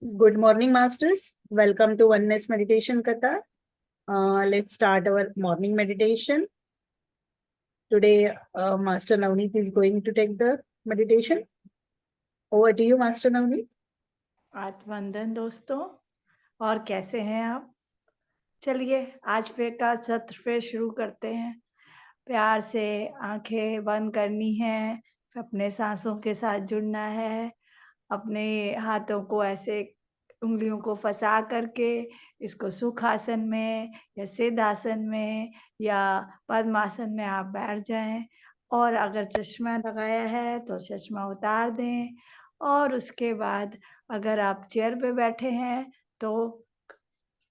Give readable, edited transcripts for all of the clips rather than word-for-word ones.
Good morning, masters. Welcome to Oneness Meditation Katha. Let's start our morning meditation. Today, Master Navneet is going to take the meditation. Over to you, Master Navneet. आज वंदन दोस्तों, और कैसे हैं आप? चलिए आज फिर का सत्र फिर शुरू करते हैं। प्यार से आंखें बंद करनी है, अपने सांसों के साथ जुड़ना है, अपने हाथों को ऐसे उंगलियों को फंसा करके इसको सुखासन में या सिद्धासन में या पद्मासन में आप बैठ जाएं, और अगर चश्मा लगाया है तो चश्मा उतार दें, और उसके बाद अगर आप चेयर पे बैठे हैं तो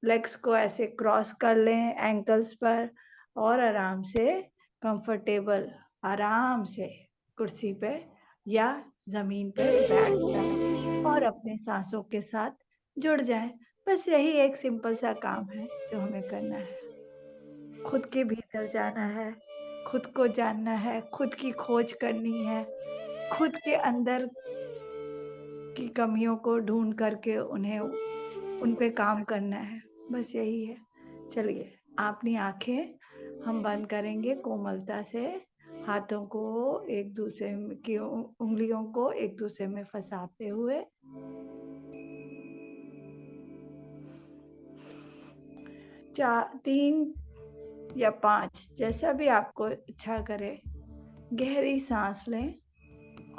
लेग्स को ऐसे क्रॉस कर लें एंकल्स पर, और आराम से कंफर्टेबल आराम से कुर्सी पे या जमीन पे बैठ जाएं और अपने सांसों के साथ जुड़ जाएं। बस यही एक सिंपल सा काम है जो हमें करना है। खुद के भीतर जाना है, खुद को जानना है, खुद की खोज करनी है, खुद के अंदर की कमियों को ढूंढ करके उन पे काम करना है। बस यही है। चलिए अपनी आंखें हम बंद करेंगे, कोमलता से हाथों को एक दूसरे की उंगलियों को एक दूसरे में फंसाते हुए तीन या 5 जैसा भी आपको इच्छा करे गहरी सांस लें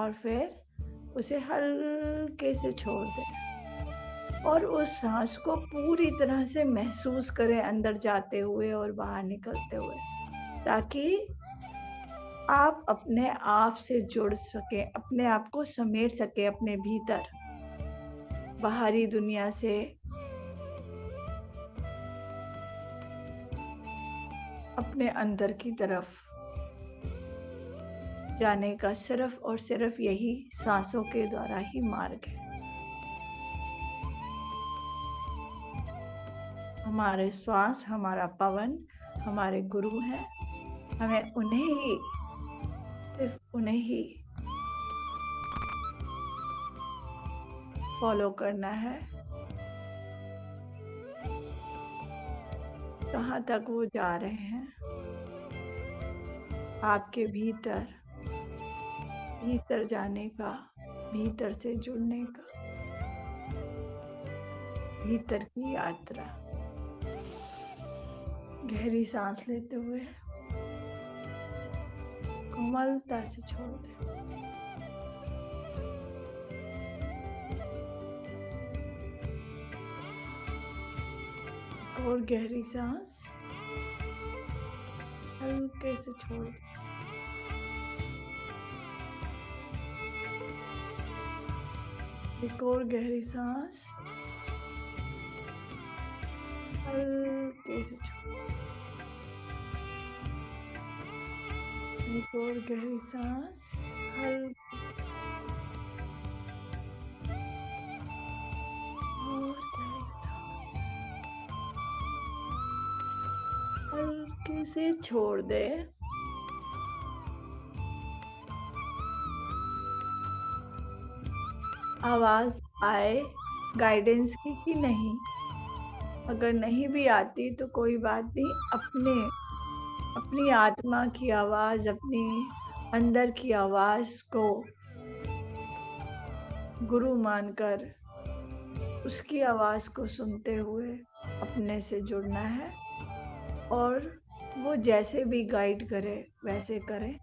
और फिर उसे हल्के से छोड़ दें, और उस सांस को पूरी तरह से महसूस करें अंदर जाते हुए और बाहर निकलते हुए, ताकि आप अपने आप से जुड़ सके, अपने आप को समेट सके अपने भीतर, बाहरी दुनिया से अपने अंदर की तरफ जाने का सिर्फ और सिर्फ यही सांसों के द्वारा ही मार्ग है। हमारे श्वास, हमारा पवन हमारे गुरु हैं। हमें उन्हें ही, सिर्फ उन्हें ही फॉलो करना है। कहाँ तक वो जा रहे हैं, आपके भीतर जाने का, भीतर से जुड़ने का, भीतर की यात्रा। गहरी सांस लेते हुए कोमलता से छोड़ दें। और गहरी सांस हल्के से छोड़ दें। एक और गहरी सांस हल्के से छोड़ दें। एक और गहरी सांस हल्के से, और गहरी सांस हल्के से छोड़ दे। आवाज आए गाइडेंस की कि नहीं, अगर नहीं भी आती तो कोई बात नहीं, अपनी आत्मा की आवाज, अपनी अंदर की आवाज को गुरु मानकर उसकी आवाज को सुनते हुए अपने से जुड़ना है, और वो जैसे भी गाइड करे वैसे करें।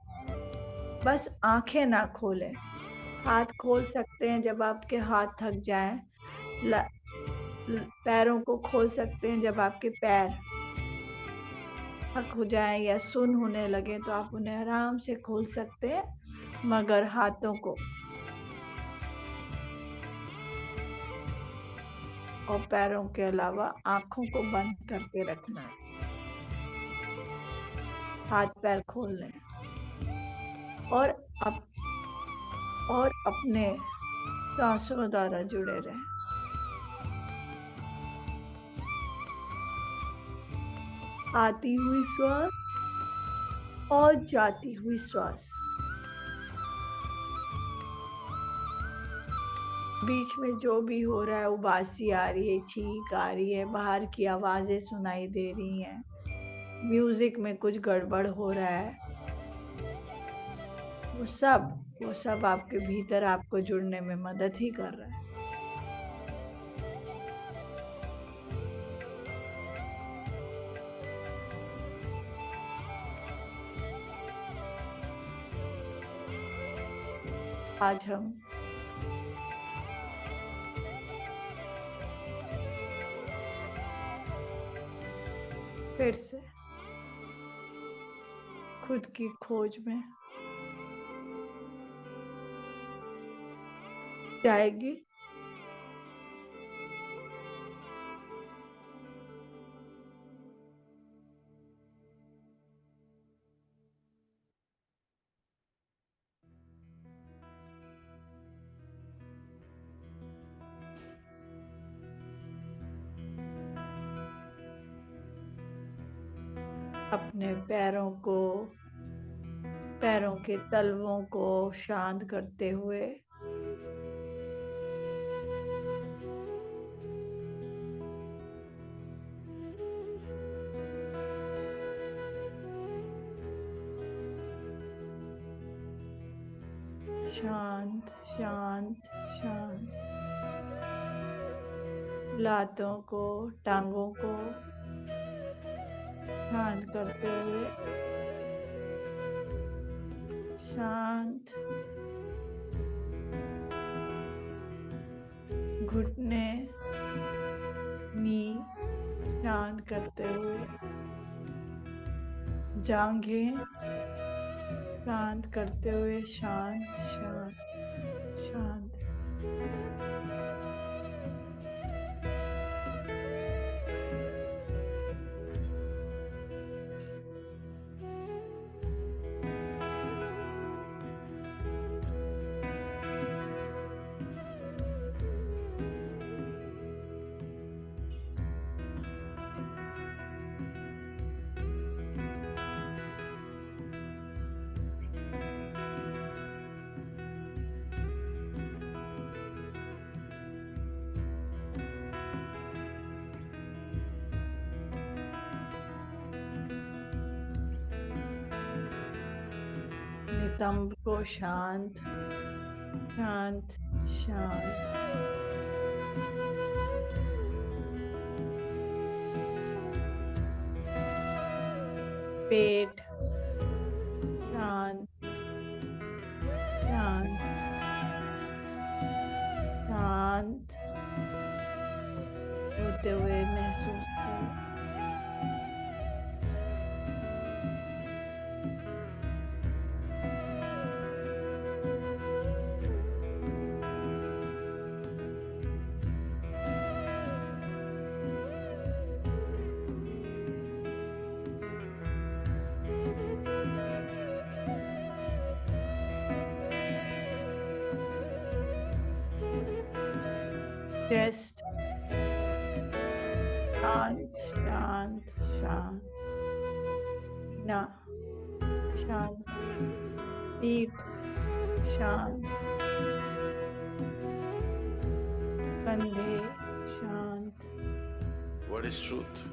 बस आंखें ना खोलें। हाथ खोल सकते हैं जब आपके हाथ थक जाएं, पैरों को खोल सकते हैं जब आपके पैर थक हो जाएं या सुन्न होने लगे तो आप उन्हें आराम से खोल सकते हैं, मगर हाथों को और पैरों के अलावा आंखों को बंद करके रखना है। हाथ पैर खोल लें और अपने सांसों द्वारा जुड़े रहें। आती हुई श्वास और जाती हुई श्वास, बीच में जो भी हो रहा है, उबासी आ रही है, छींक आ रही है, बाहर की आवाजें सुनाई दे रही हैं, म्यूजिक में कुछ गड़बड़ हो रहा है, वो सब आपके भीतर आपको जुड़ने में मदद ही कर रहा है। आज हम फिर से खुद की खोज में जाएगी। अपने पैरों के तलवों को शांत करते हुए शांत शांत शांत, लातों को, टांगों को शांत करते हुए शांत, घुटने, नी शांत करते हुए, जांघें शांत करते हुए, शांत शांत शांत। नितंब को शांत शांत शांत, पेट शांत शांत शांत होते हुए महसूस करें। चेस्ट शांत शांत शांत, ना शांत, पीठ शांत, कंधे शांत। What is truth?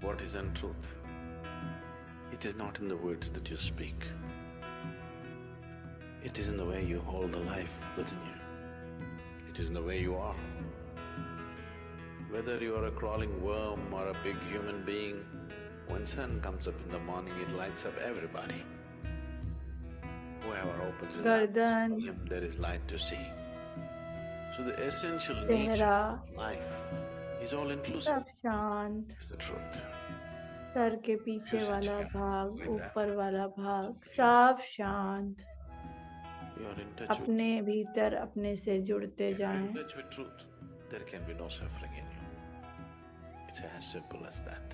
What is untruth? It is not in the words that you speak. It is in the way you hold the life within you. It is in the way you are. Whether you are a crawling worm or a big human being, when sun comes up in the morning, it lights up everybody. Whoever opens his eyes, गर्दन, for him there is light to see. So the essential nature चेहरा of life is all inclusive. सब शांत, It's the truth. Sir के पीछे वाला भाग, ऊपर वाला भाग सब शांत। You are in touch with अपने भीतर अपने से जुड़ते If you are in जाएं। touch with truth, there can be no suffering in you. It's as simple as that.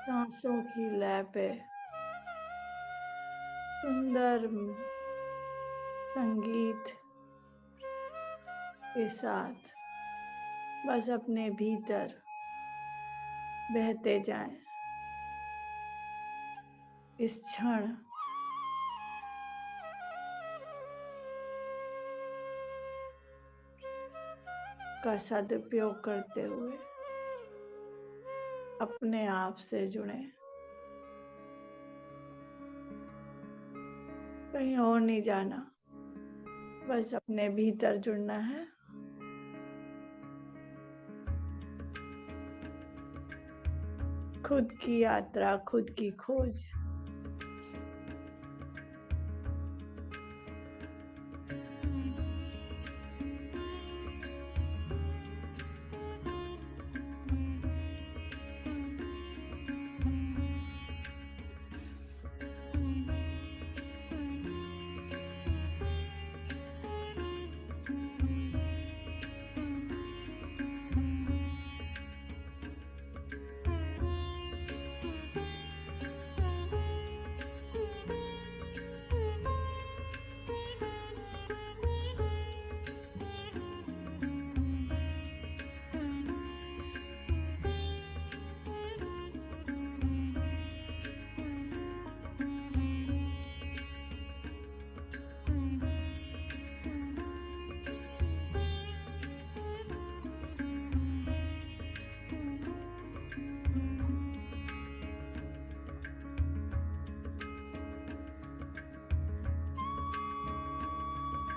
सांसों की लय पे सुंदर संगीत के साथ बस अपने भीतर बहते जाएं। इस क्षण का सदुपयोग करते हुए अपने आप से जुड़े, कहीं और नहीं जाना, बस अपने भीतर जुड़ना है। खुद की यात्रा, खुद की खोज।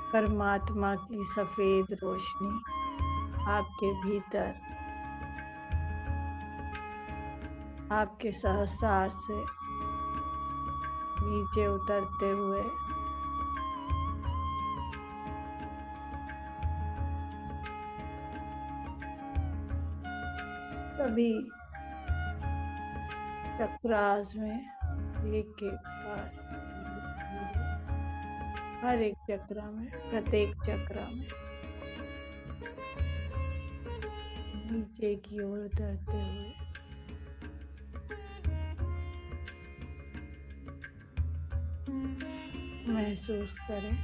परमात्मा की सफेद रोशनी आपके भीतर, आपके सहस्रार से नीचे उतरते हुए सभी चक्रास में एक एक बार, हर एक चक्र में, प्रत्येक चक्र में नीचे की ओर उतरते हुए महसूस करें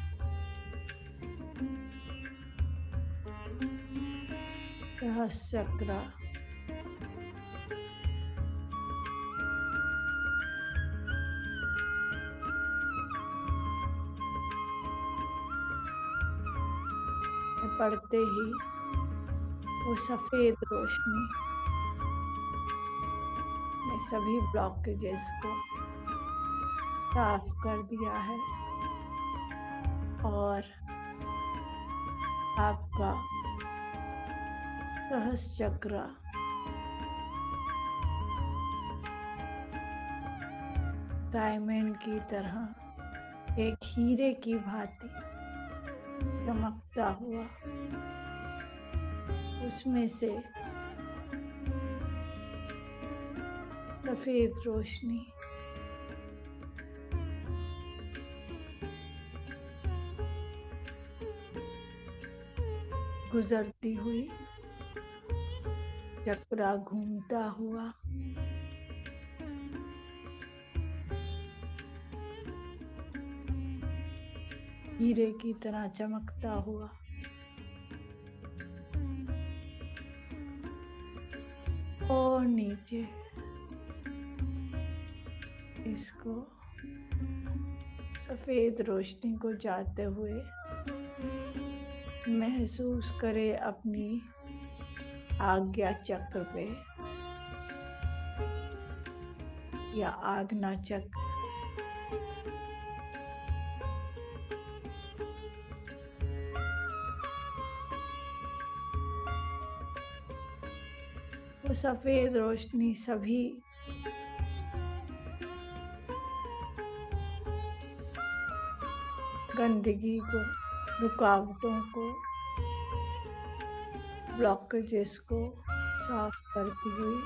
सहस्र चक्र पड़ते ही वो सफेद रोशनी ने सभी ब्लॉकेजेस को साफ कर दिया है और आपका सहस्र चक्र डायमंड की तरह एक हीरे की भांति चमकता हुआ उसमें से सफेद रोशनी गुजरती हुई, चक्रा घूमता हुआ हीरे की तरह चमकता हुआ और नीचे इसको सफेद रोशनी को जाते हुए महसूस करे अपनी आज्ञा चक्र पे या आज्ञा चक्र। वो सफेद रोशनी सभी गंदगी को, रुकावटों को, ब्लॉकेजेस को साफ करती हुई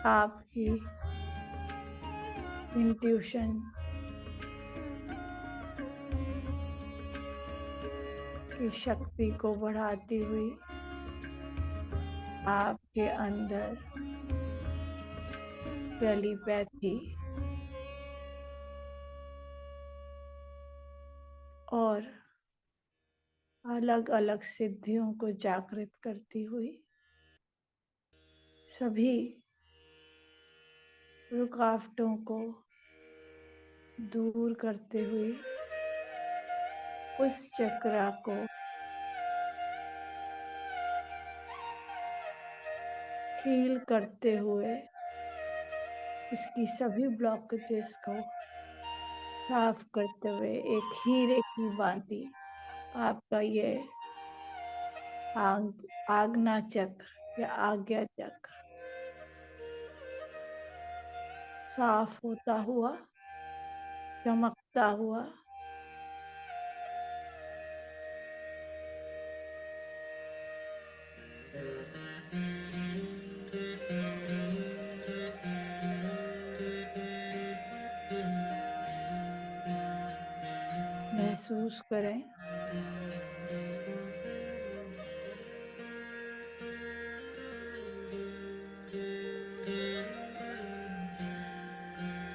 आपकी इंट्यूशन की शक्ति को बढ़ाती हुई आपके अंदर टेलीपैथी और अलग अलग सिद्धियों को जागृत करती हुई सभी रुकावटों को दूर करते हुए उस चक्र को हील करते हुए उसकी सभी ब्लॉकेजेस को साफ करते हुए एक हीरे की भांति आपका ये आज्ञा चक्र या आज्ञा चक्र साफ होता हुआ, चमकता हुआ महसूस करें।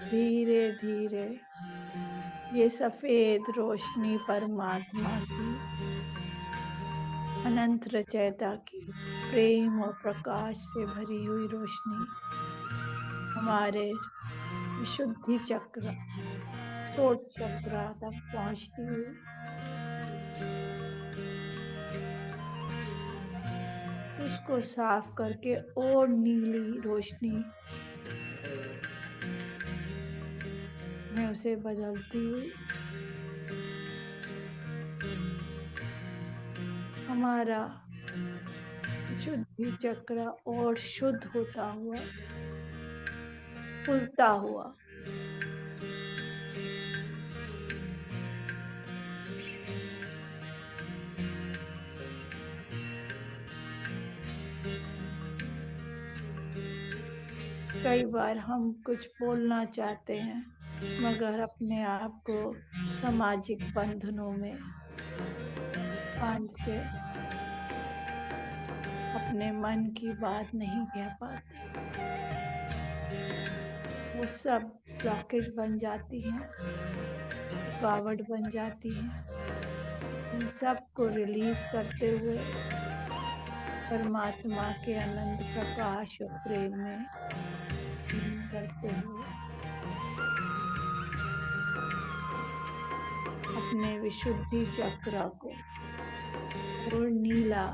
धीरे धीरे ये सफेद रोशनी परमात्मा की अनंत रचयिता की प्रेम और प्रकाश से भरी हुई रोशनी हमारे विशुद्धि चक्र थ्रोट चक्र तक पहुंचती हुई उसको साफ करके और नीली रोशनी में उसे बदलती हुई हमारा शुद्धि चक्र और शुद्ध होता हुआ, खुलता हुआ कई बार हम कुछ बोलना चाहते हैं मगर अपने आप को सामाजिक बंधनों में बांध के अपने मन की बात नहीं कह पाते। वो सब ब्लॉकेज बन जाती हैं, रुकावट बन जाती हैं। उन सब को रिलीज करते हुए परमात्मा के अनंत प्रकाश और प्रेम में करते हुए अपने विशुद्धि चक्र को और नीला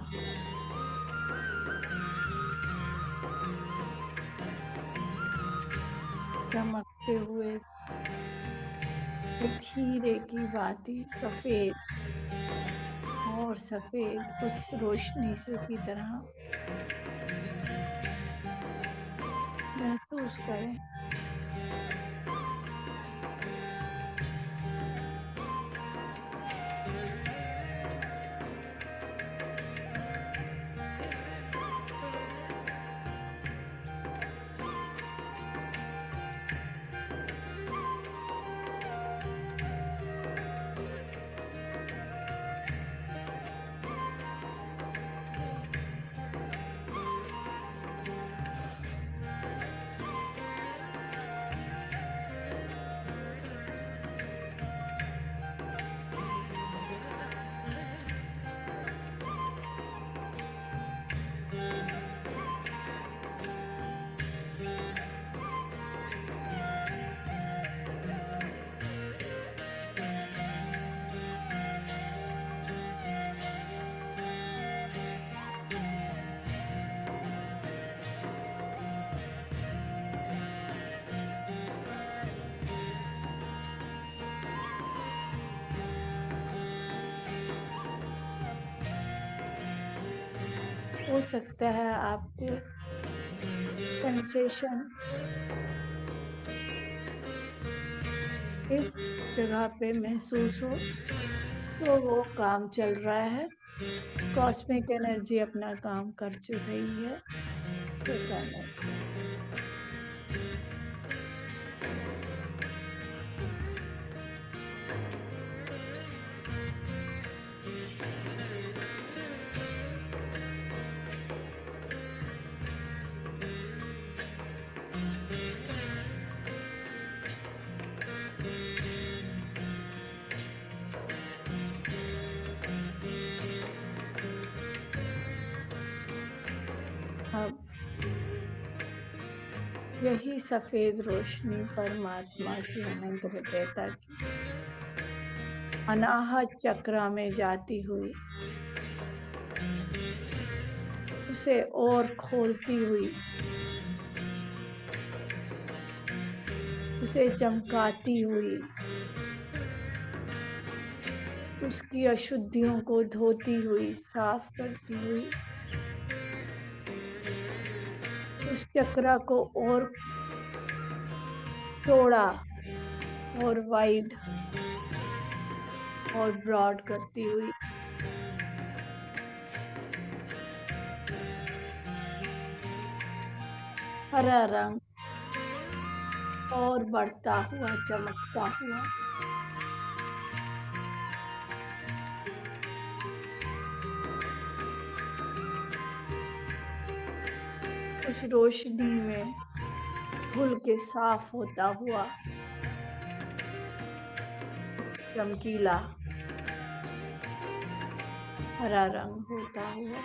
चमकते हुए एक हीरे की भांति सफेद और सफेद उस रोशनी से की तरह महसूस करें। हो सकता है आपको सेंसेशन इस जगह पे महसूस हो तो वो काम चल रहा है, कॉस्मिक एनर्जी अपना काम कर रही है। अब यही सफेद रोशनी परमात्मा की अनंत हृदयता की अनाहत चक्र में जाती हुई उसे और खोलती हुई, उसे चमकाती हुई, उसकी अशुद्धियों को धोती हुई, साफ करती हुई, उस चक्र को और चौड़ा और वाइड और ब्रॉड करती हुई हरा रंग और बढ़ता हुआ, चमकता हुआ उस रोशनी में घुल के साफ होता हुआ चमकीला हरा रंग होता हुआ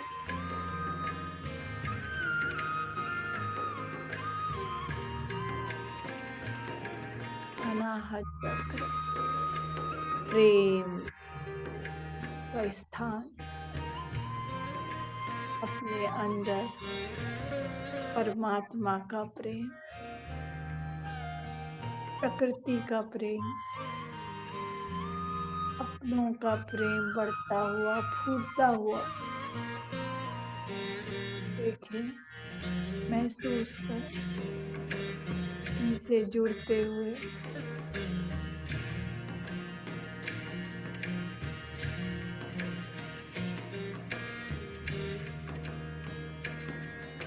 अनाहत चक्र प्रेम का स्थान अपने अंदर परमात्मा का प्रेम, प्रकृति का प्रेम, अपनों का प्रेम बढ़ता हुआ, फूटता हुआ देखें, महसूस कर, इनसे जुड़ते हुए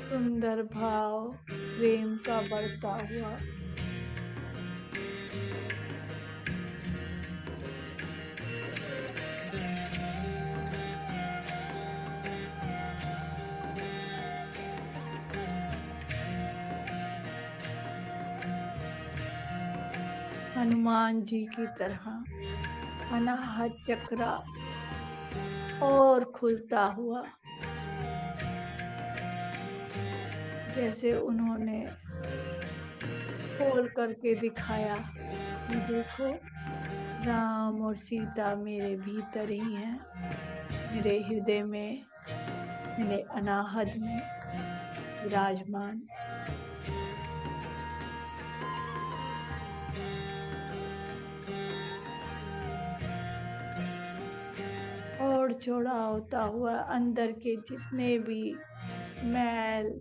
सुंदर भाव प्रेम का बढ़ता हुआ हनुमान जी की तरह अनाहत चक्र और खुलता हुआ, जैसे उन्होंने खोल करके दिखाया कि देखो राम और सीता मेरे भीतर ही हैं, मेरे हृदय में, मेरे अनाहत में विराजमान। और चौड़ा होता हुआ अंदर के जितने भी मैल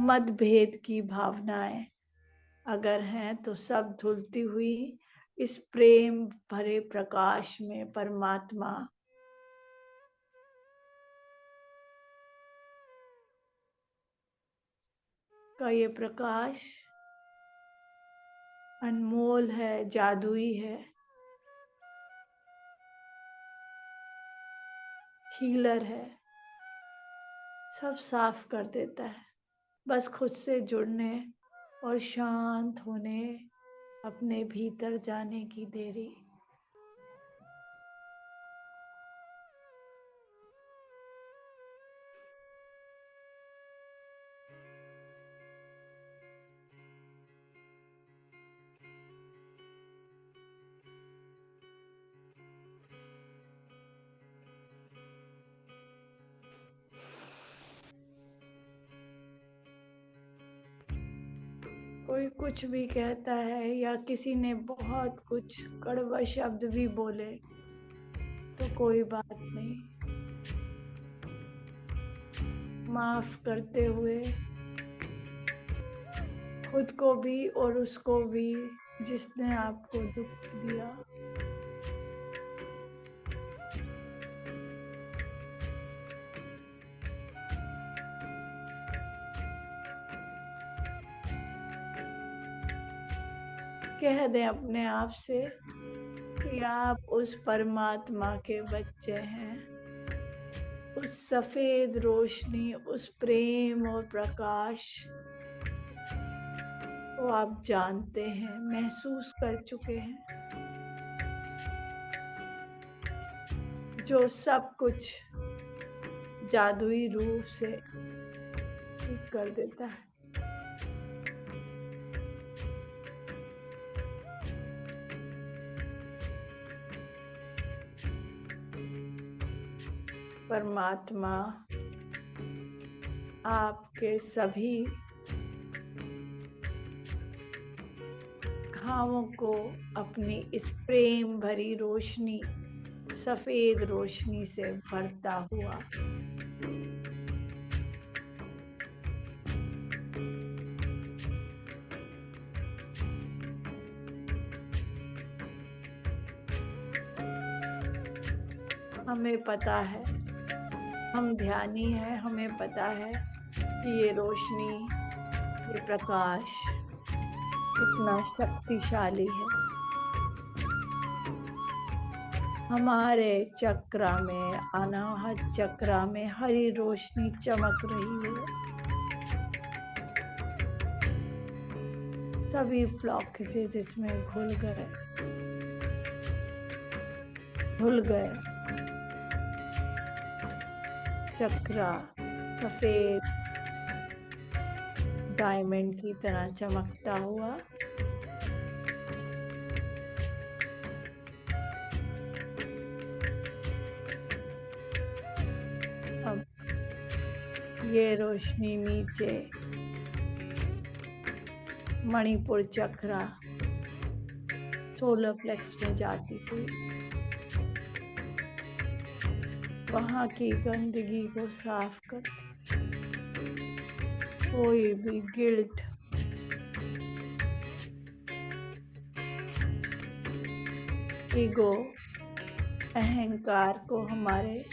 मतभेद की भावनाएं अगर हैं तो सब धुलती हुई इस प्रेम भरे प्रकाश में परमात्मा का ये प्रकाश अनमोल है, जादुई है, हीलर है, सब साफ कर देता है। बस खुद से जुड़ने और शांत होने, अपने भीतर जाने की देरी। कोई कुछ भी कहता है या किसी ने बहुत कुछ कड़वा शब्द भी बोले तो कोई बात नहीं, माफ करते हुए खुद को भी और उसको भी जिसने आपको दुख दिया। कह दें अपने आप से कि आप उस परमात्मा के बच्चे हैं, उस सफेद रोशनी, उस प्रेम और प्रकाश को आप जानते हैं, महसूस कर चुके हैं, जो सब कुछ जादुई रूप से ठीक कर देता है। परमात्मा आपके सभी घावों को अपनी इस प्रेम भरी रोशनी, सफेद रोशनी से भरता हुआ हमें पता है, हम ध्यानी हैं, हमें पता है कि ये रोशनी, ये प्रकाश कितना शक्तिशाली है। हमारे चक्रा में, अनाहत चक्रा में हरी रोशनी चमक रही है। सभी ब्लॉकेजेस इसमें घुल गए। चक्रा सफेद डायमंड की तरह चमकता हुआ अब ये रोशनी नीचे मणिपुर चक्रा, सोलर प्लेक्स में जाती थी। वहाँ की गंदगी को साफ करती, कोई भी गिल्ट, ईगो, अहंकार को हमारे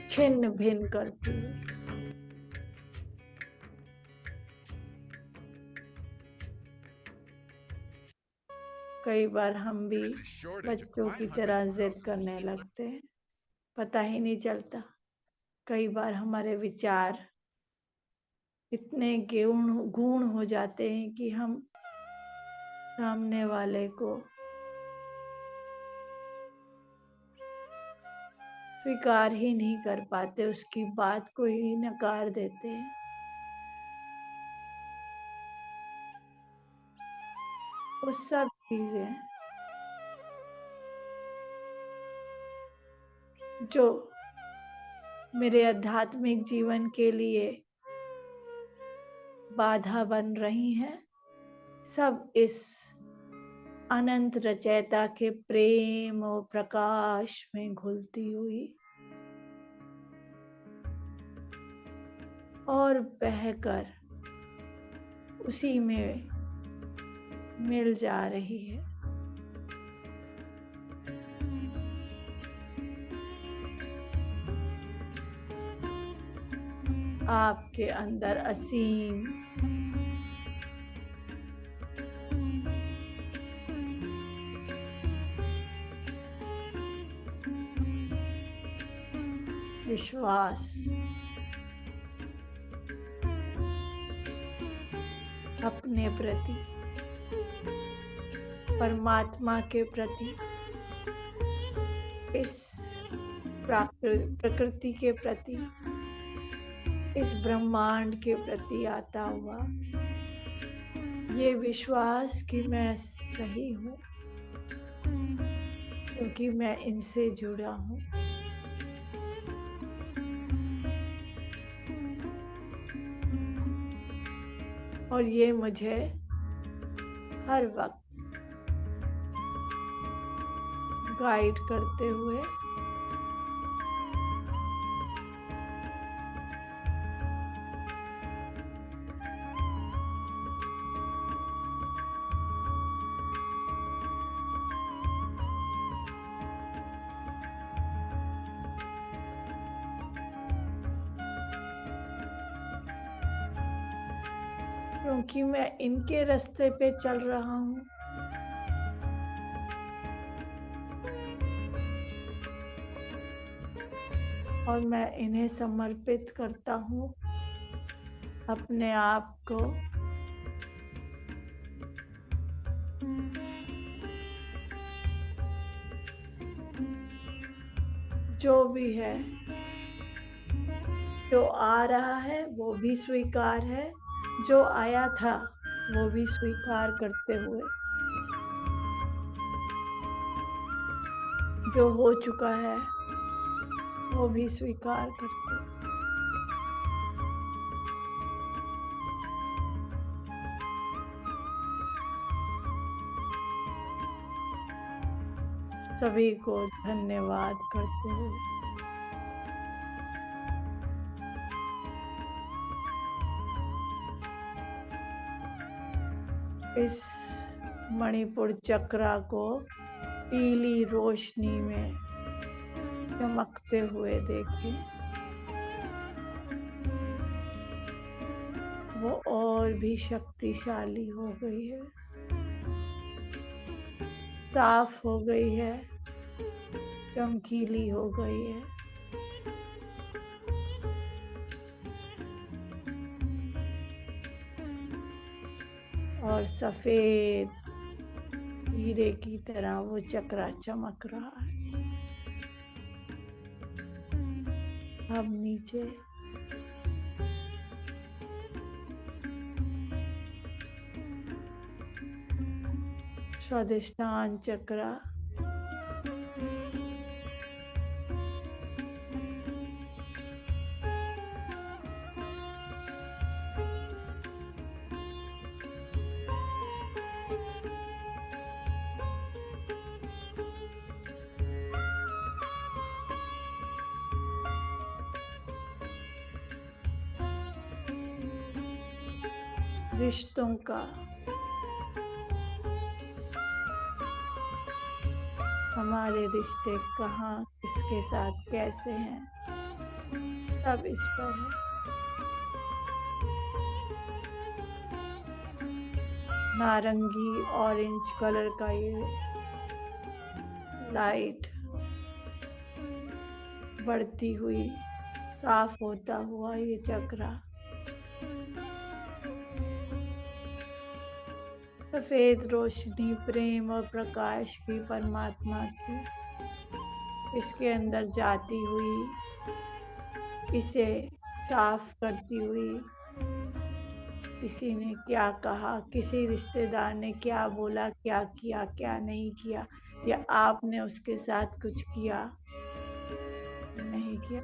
छिन्न भिन्न करती है। कई बार हम भी बच्चों की तरह जिद करने लगते हैं, पता ही नहीं चलता। कई बार हमारे विचार इतने गूढ़ हो जाते हैं कि हम सामने वाले को स्वीकार ही नहीं कर पाते, उसकी बात को ही नकार देते हैं। वो सब चीजें जो मेरे आध्यात्मिक जीवन के लिए बाधा बन रही हैं, सब इस अनंत रचयिता के प्रेम और प्रकाश में घुलती हुई और बहकर उसी में मिल जा रही है। आपके अंदर असीम विश्वास, अपने प्रति, परमात्मा के प्रति, इस प्रकृति के प्रति, इस ब्रह्मांड के प्रति आता हुआ ये विश्वास कि मैं सही हूँ क्योंकि मैं इनसे जुड़ा हूँ। और ये मुझे हर वक्त गाइड करते हुए क्योंकि मैं इनके रास्ते पे चल रहा हूँ। और मैं इन्हें समर्पित करता हूँ अपने आप को। जो भी है जो आ रहा है वो भी स्वीकार है, जो आया था वो भी स्वीकार करते हुए, जो हो चुका है वो भी स्वीकार करते हुए, सभी को धन्यवाद करते हुए, इस मणिपुर चक्रा को पीली रोशनी में चमकते हुए देखें। वो और भी शक्तिशाली हो गई है, साफ हो गई है, चमकीली हो गई है। और सफेद हीरे की तरह वो चक्रा चमक रहा है। अब नीचे स्वादिष्टान चक्रा, रिश्तों का, हमारे रिश्ते कहाँ, किसके साथ कैसे हैं, सब इस पर है। नारंगी ऑरेंज कलर का ये लाइट बढ़ती हुई, साफ होता हुआ ये चक्रा, सफेद रोशनी प्रेम और प्रकाश की, परमात्मा की, इसके अंदर जाती हुई, इसे साफ करती हुई, किसी ने क्या कहा, किसी रिश्तेदार ने क्या बोला, क्या किया, क्या नहीं किया, या आपने उसके साथ कुछ किया नहीं किया,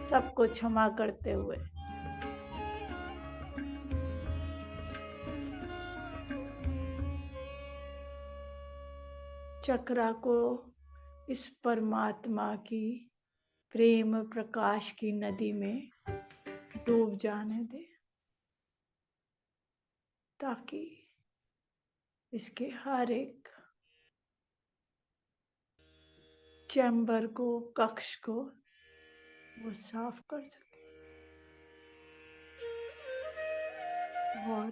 सबको क्षमा करते हुए चक्रा को इस परमात्मा की प्रेम प्रकाश की नदी में डूब जाने दे, ताकि इसके हर एक चैम्बर को, कक्ष को वो साफ कर सके और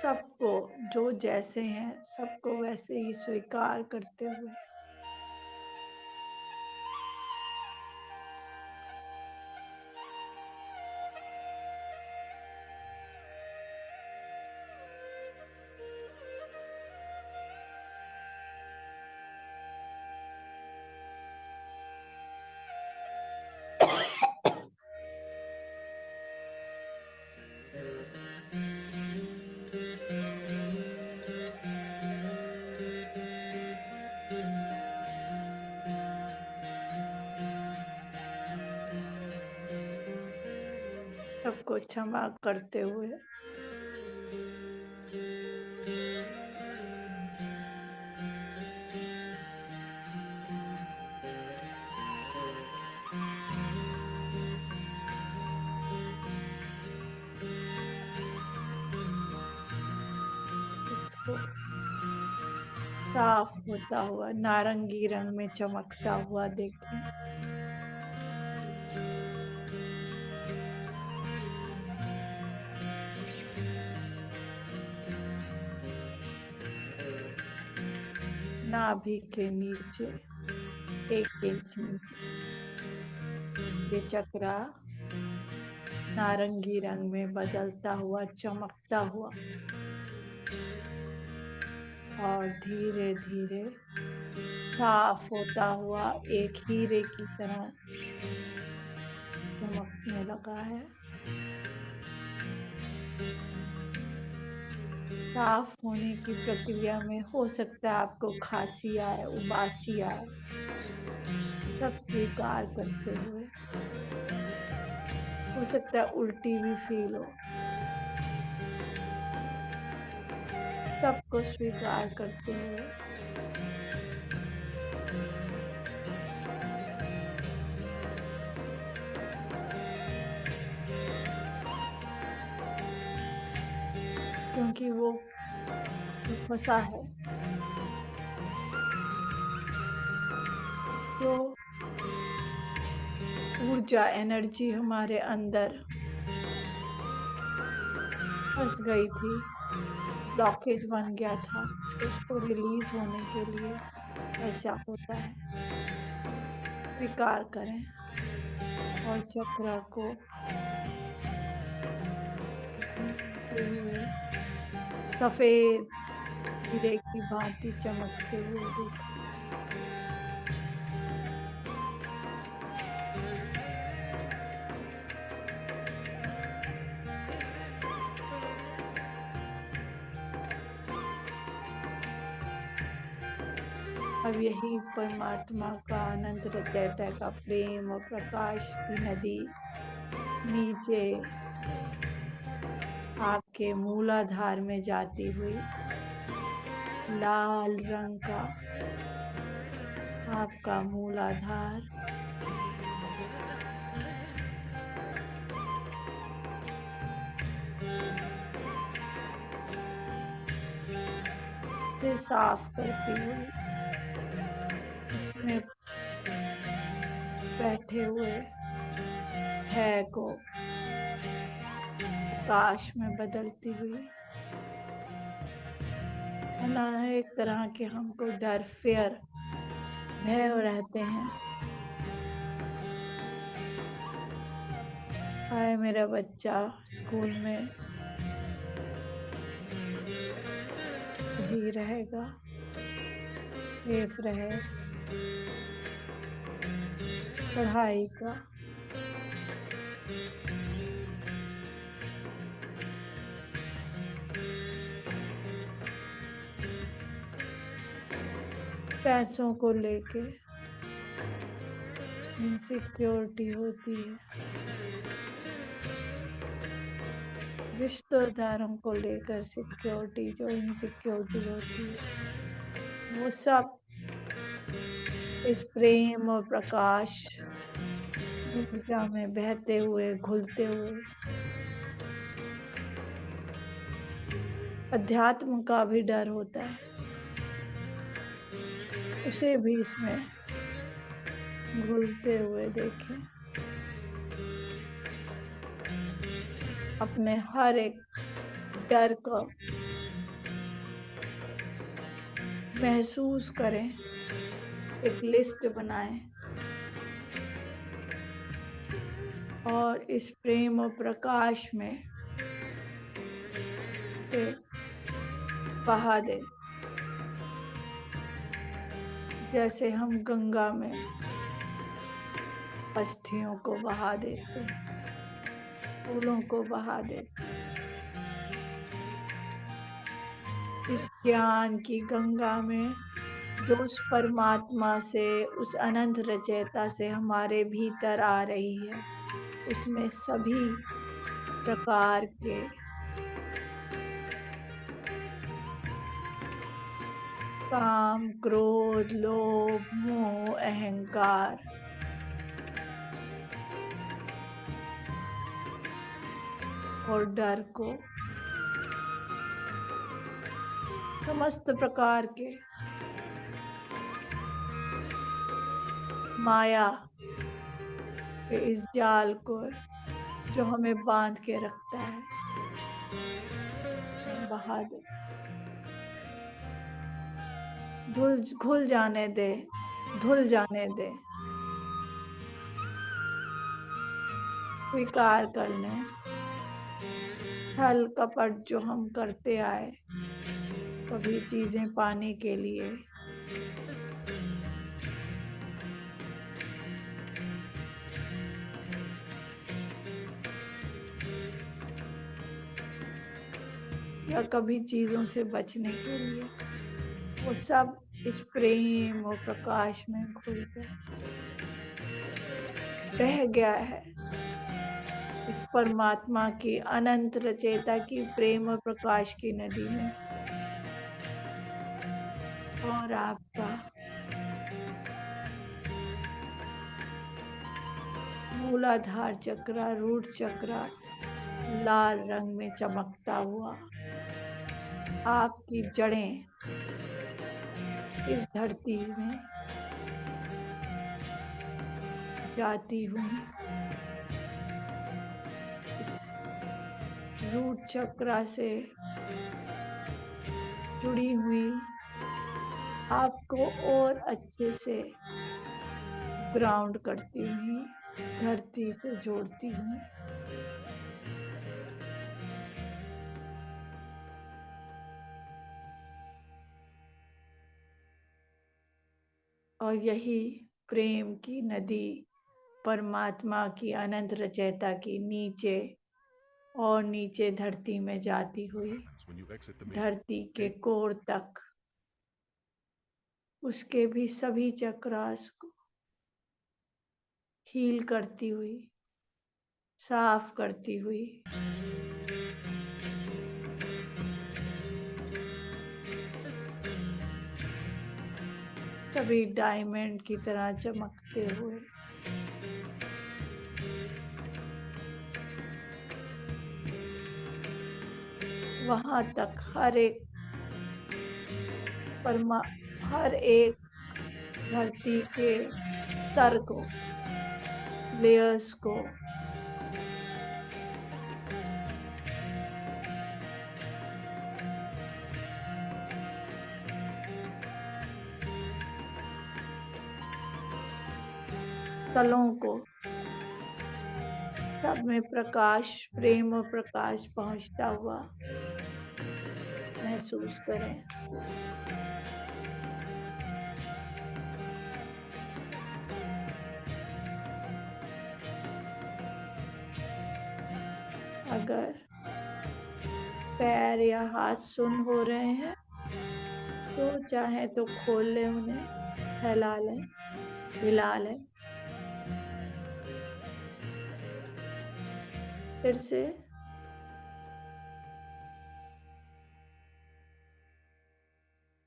सबको जो जैसे हैं सबको वैसे ही स्वीकार करते हुए सबको क्षमा करते हुए इसको साफ होता हुआ, नारंगी रंग में चमकता हुआ देखें। नाभि के नीचे 1 इंच नीचे ये चक्रा नारंगी रंग में बदलता हुआ, चमकता हुआ और धीरे धीरे साफ होता हुआ एक हीरे की तरह चमकने लगा है। साफ होने की प्रक्रिया में हो सकता है आपको खांसी आए, उबासी आए, सब स्वीकार करते हुए। हो सकता है उल्टी भी फील हो, सबको स्वीकार करते हुए क्योंकि वो फंसा है, जो ऊर्जा एनर्जी हमारे अंदर फंस गई थी, ब्लॉकेज बन गया था, उसको रिलीज होने के लिए ऐसा होता है। स्वीकार करें और चक्र को घूमते हुए सफेद हीरे की भांति चमकते हुए देखें। अब यही परमात्मा का अनंत हृदयता का प्रेम और प्रकाश की नदी नीचे आपके मूलाधार में जाती हुई लाल रंग का आपका मूलाधार से साफ करती हुई में बैठे हुए है को प्रकाश में बदलती हुई। ना एक तरह के हमको डर, फियर, भय रहते हैं। हाय मेरा बच्चा स्कूल में ही रहेगा, सेफ रहे, पढ़ाई का पैसों को लेके इनसिक्योरिटी होती है, रिश्तेदारों को लेकर सिक्योरिटी, जो इनसिक्योरिटी होती है, वो सब इस प्रेम और प्रकाश ऊर्जा में बहते हुए, घुलते हुए अध्यात्म का भी डर होता है, उसे भी इसमें घुलते हुए देखें। अपने हर एक डर को महसूस करें, एक लिस्ट बनाएं और इस प्रेम और प्रकाश में से बहा दें, जैसे हम गंगा में अस्थियों को बहा देते हैं, फूलों को बहा देते हैं। इस ज्ञान की गंगा में जो उस परमात्मा से, उस अनंत रचयिता से हमारे भीतर आ रही है, उसमें सभी प्रकार के काम, क्रोध, लोभ, मोह, अहंकार और डर को, समस्त प्रकार के माया के इस जाल को जो हमें बांध के रखता है, बहा दे, घुल जाने दे, धुल जाने दे, स्वीकार कर लें। छल कपट जो हम करते आए, सभी चीजें पाने के लिए या कभी चीजों से बचने के लिए, वो सब इस प्रेम और प्रकाश में घुलकर बह गया है। इस परमात्मा की अनंत रचयिता की प्रेम और प्रकाश की नदी में। और आपका मूलाधार चक्र, रूट चक्र लाल रंग में चमकता हुआ, आपकी जड़ें इस धरती में जाती हुई रूट चक्र से जुड़ी हुई आपको और अच्छे से ग्राउंड करती हुई, धरती से जोड़ती हुई, और यही प्रेम की नदी परमात्मा की अनंत रचयिता की नीचे और नीचे धरती में जाती हुई, धरती के कोर तक उसके भी सभी चक्रास को हील करती हुई, साफ करती हुई, सभी डायमंड की तरह चमकते हुए वहां तक हर एक धरती के स्तर को, लेयर्स को तलों को, सब में प्रकाश, प्रेम और प्रकाश पहुंचता हुआ महसूस करें। अगर पैर या हाथ सुन्न हो रहे हैं तो चाहे तो खोल लें, उन्हें फैला लें, हिला लें। फिर से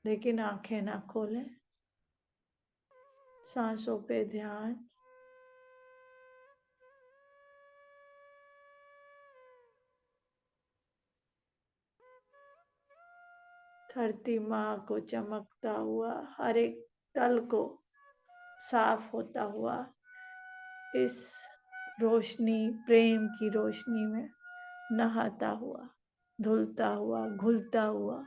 लेकिन आंखें ना खोलें, सांसों पे ध्यान। धरती माँ को चमकता हुआ, हर एक तल को साफ होता हुआ, इस रोशनी, प्रेम की रोशनी में नहाता हुआ, धुलता हुआ, घुलता हुआ।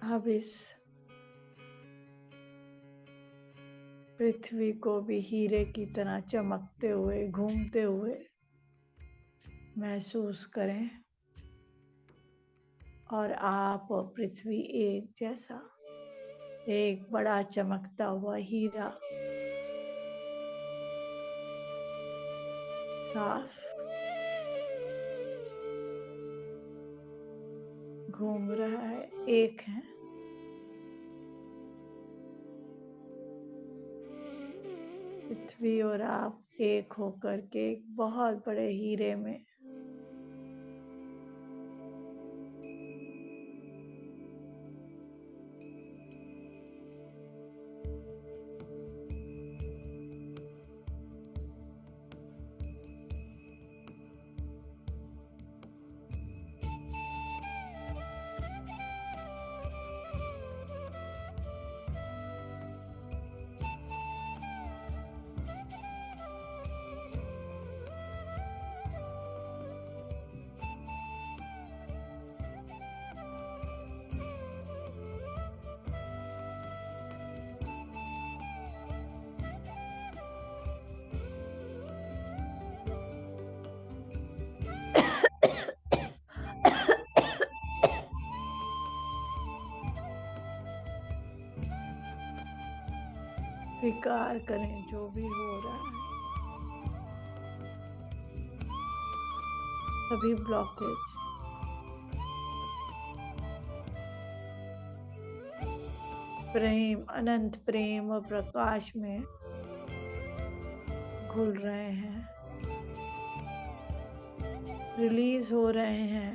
अब इस पृथ्वी को भी हीरे की तरह चमकते हुए, घूमते हुए महसूस करें। और आप और पृथ्वी एक जैसा, एक बड़ा चमकता हुआ हीरा, साफ घूम रहा है, एक है। पृथ्वी और आप एक होकर के एक बहुत बड़े हीरे में स्वीकार करें जो भी हो रहा है, सभी ब्लॉकेज प्रेम, अनंत प्रेम और प्रकाश में घुल रहे हैं, रिलीज हो रहे हैं।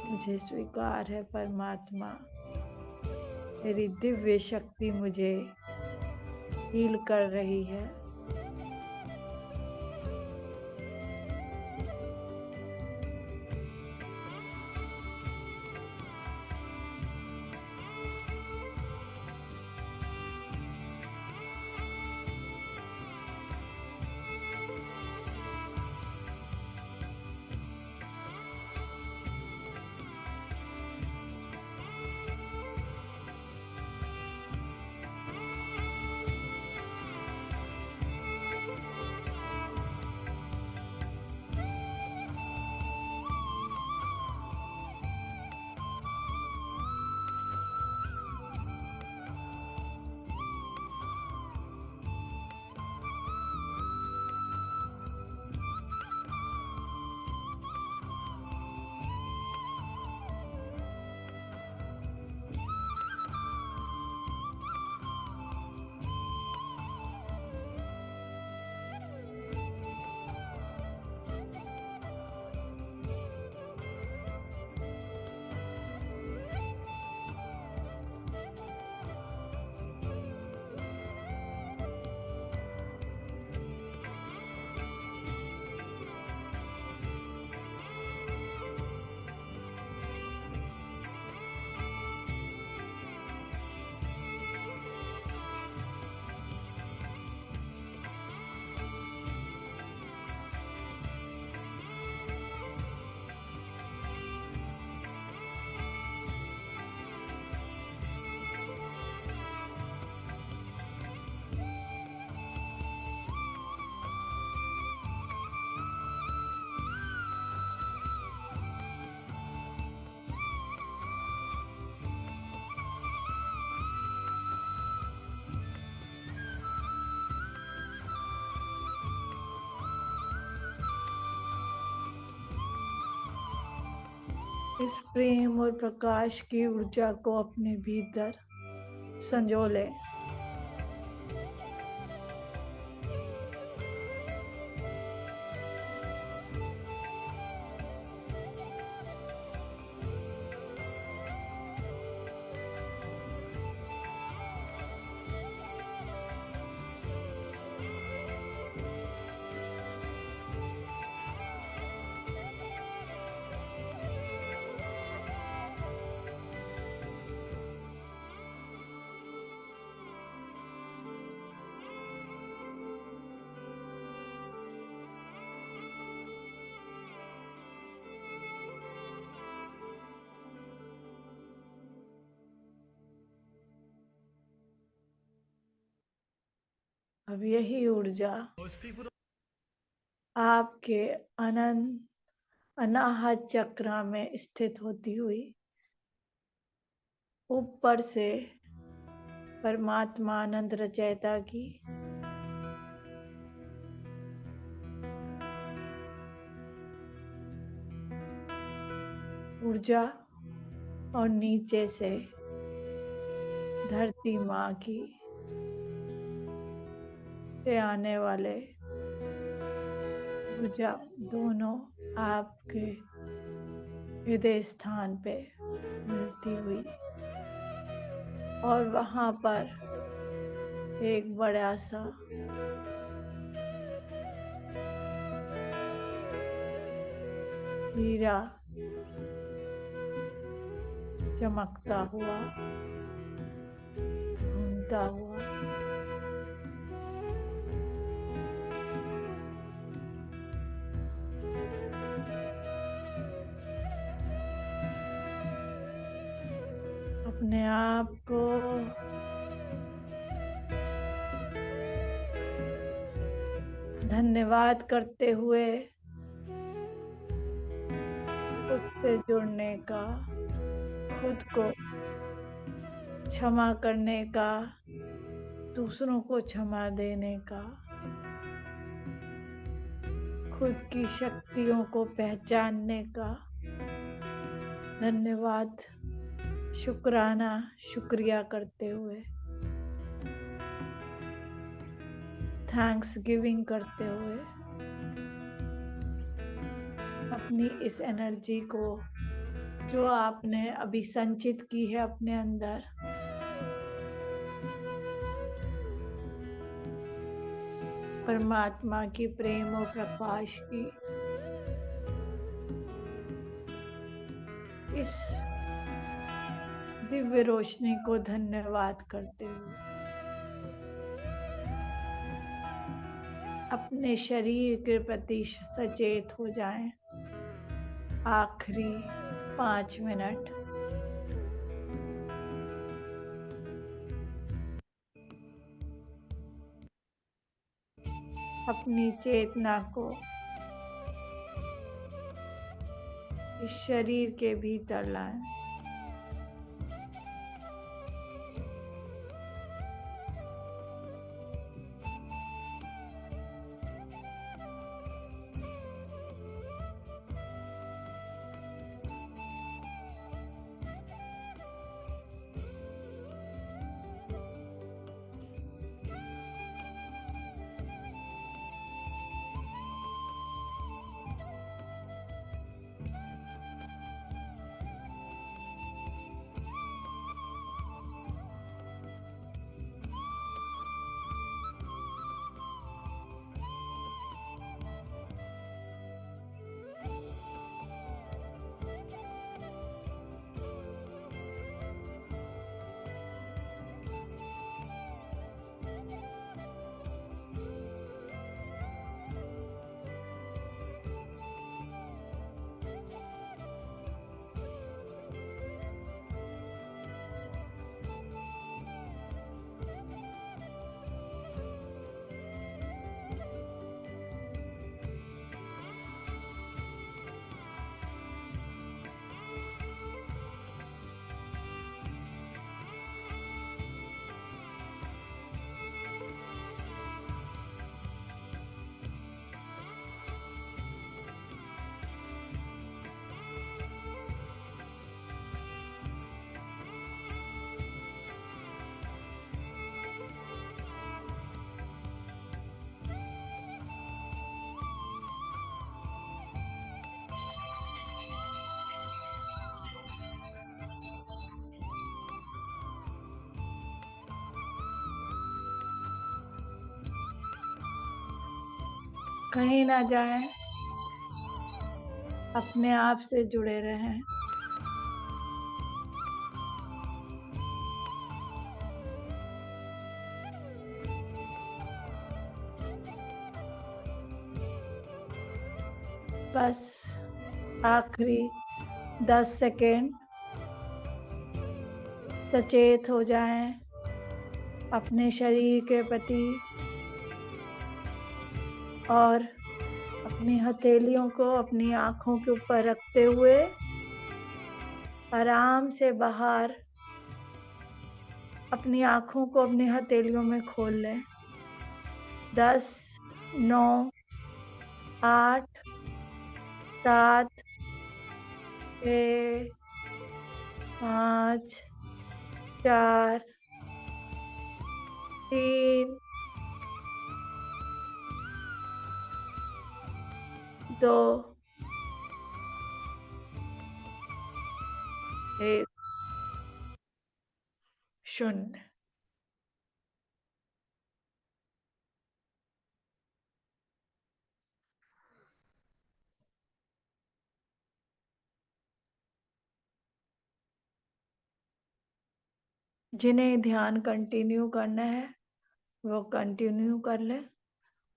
मुझे स्वीकार है परमात्मा, मेरी दिव्य शक्ति मुझे हील कर रही है। इस प्रेम और प्रकाश की ऊर्जा को अपने भीतर संजो लें। अब यही ऊर्जा आपके अनाहत चक्र में स्थित होती हुई ऊपर से परमात्मा आनंद रचयिता की ऊर्जा और नीचे से धरती माँ की से आने वाले ऊर्जा दोनों आपके हृदय स्थान पे मिलती हुई और वहां पर एक बड़ा सा हीरा चमकता हुआ, घूमता हुआ अपने आप को धन्यवाद करते हुए उससे जुड़ने का खुद को क्षमा करने का, दूसरों को क्षमा देने का, खुद की शक्तियों को पहचानने का। धन्यवाद, शुक्राना, शुक्रिया करते हुए, थैंक्स गिविंग करते हुए अपनी इस एनर्जी को जो आपने अभी संचित की है अपने अंदर, परमात्मा की प्रेम और प्रकाश की इस दिव्य रोशनी को धन्यवाद करते हुए अपने शरीर के प्रति सचेत हो जाएं। आखिरी 5 मिनट अपनी चेतना को इस शरीर के भीतर लाएं। कहीं ना जाएं, अपने आप से जुड़े रहें। बस आखिरी 10 सेकेंड सचेत हो जाएं अपने शरीर के प्रति और अपनी हथेलियों को अपनी आँखों के ऊपर रखते हुए आराम से बाहर अपनी आँखों को अपनी हथेलियों में खोल लें। 10, 9, 8, 7, 6, 5, 4, 3, 2, 1, 0। जिन्हें ध्यान कंटिन्यू करना है वो कंटिन्यू कर ले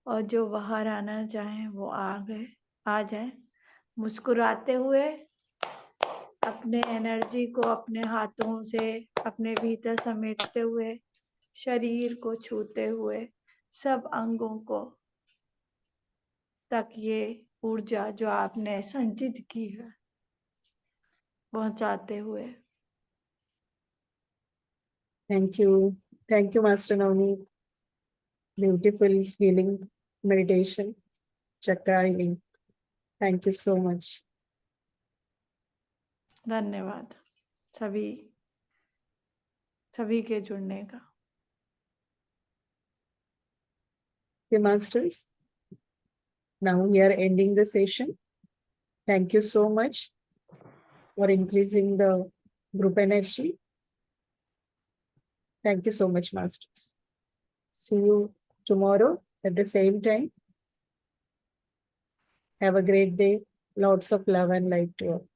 और जो बाहर आना चाहें वो आ जाए। मुस्कुराते हुए अपने एनर्जी को अपने हाथों से अपने भीतर समेटते हुए शरीर को छूते हुए सब अंगों को तक ये ऊर्जा जो आपने संचित की है पहुंचाते हुए Thank you. Thank you, Master Navneet. Beautiful healing meditation, chakra healing. Thank you so much. धन्यवाद सभी सभी के जुड़ने का। Okay, Masters. Now we are ending the session. Thank you so much for increasing the group energy. Thank you so much, Masters. See you tomorrow at the same time. Have a great day. Lots of love and light to all.